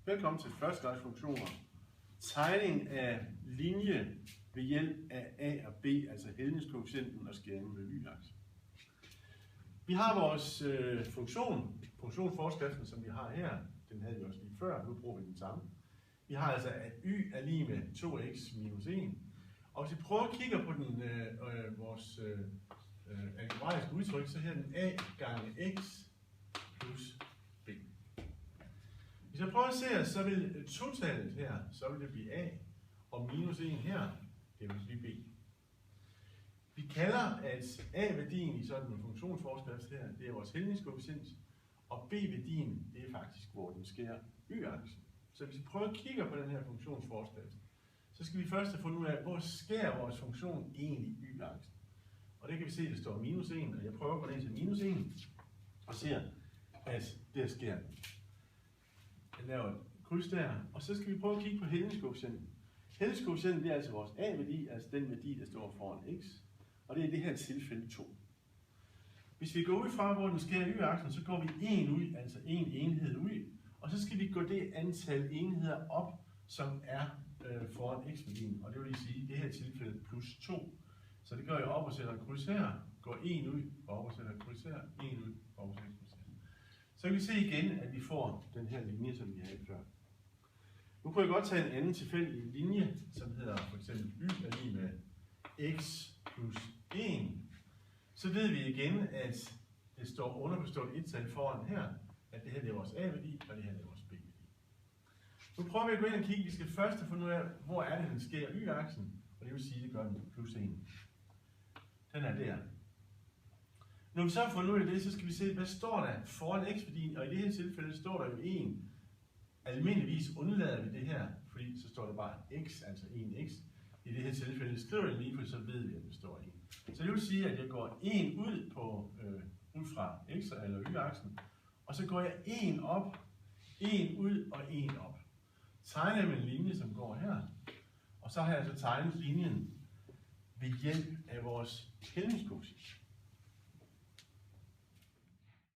Velkommen til førstegradsfunktioner. Tegning af linje ved hjælp af A og B, altså hældningskoefficienten og skæringen ved y-aksen. Vi har vores funktionsforskriften, som vi har her. Den havde vi også lige før, nu bruger vi den samme. Vi har altså, at y er lige med 2x minus 1. Og hvis vi prøver at kigge på den, vores algebraiske udtryk, så her er den a gange x plus b. Hvis jeg prøver at se, så vil totallet her, så vil det blive a, og minus 1 her, det vil blive b. Vi kalder, at a-værdien i sådan en funktionsforskrift her, det er vores hældningskoefficient, og b-værdien, det er faktisk, hvor den skærer y-aksen. Så hvis vi prøver at kigge på den her funktionsforskrift, så skal vi først have fundet ud af, hvor skærer vores funktion egentlig y-aksen. Og det kan vi se, at det står minus 1, og jeg prøver at gå ned til minus 1, og ser, at det sker. Jeg laver et kryds der, og så skal vi prøve at kigge på hældningskoefficienten. Hældningskoefficienten, det er altså vores a-værdi, altså den værdi, der står foran x, og det er i det her tilfælde 2. Hvis vi går ud fra, hvor den skærer y-aksen, så går vi 1 ud, altså en enhed ud, og så skal vi gå det antal enheder op, som er foran x-værdien, og det vil sige, i det her tilfælde plus 2. Så det gør jeg op og sætter et kryds her, går 1 ud, og op og sætter et kryds her, 1 ud, og op og sætter et kryds her. Så kan vi se igen, at vi får den her linje, som vi havde før. Nu kunne jeg godt tage en anden tilfældig linje, som hedder for eksempel y er lige med x plus 1. Så ved vi igen, at det står underforstået et tal foran her, at det her er vores a-værdi, og det her er vores b-værdi. Nu prøver vi at gå ind og kigge. Vi skal først have fundet ud af, hvor er det, den skærer y-aksen, og det vil sige, at det gør den plus 1. Den er der. Når vi så har fundet ud af det, så skal vi se, hvad står der foran x-værdien, og i det her tilfælde står der jo 1. Almindeligvis undlader vi det her, fordi så står der bare x, altså 1x. I det her tilfælde skriver jeg lige, for så ved vi, at det står 1. Så det vil sige, at jeg går 1 ud, ud fra x- eller y-aksen, og så går jeg 1 op, 1 ud og 1 op. Tegner jeg med en linje, som går her, og så har jeg altså tegnet linjen ved hjælp af vores hældningskoefficient.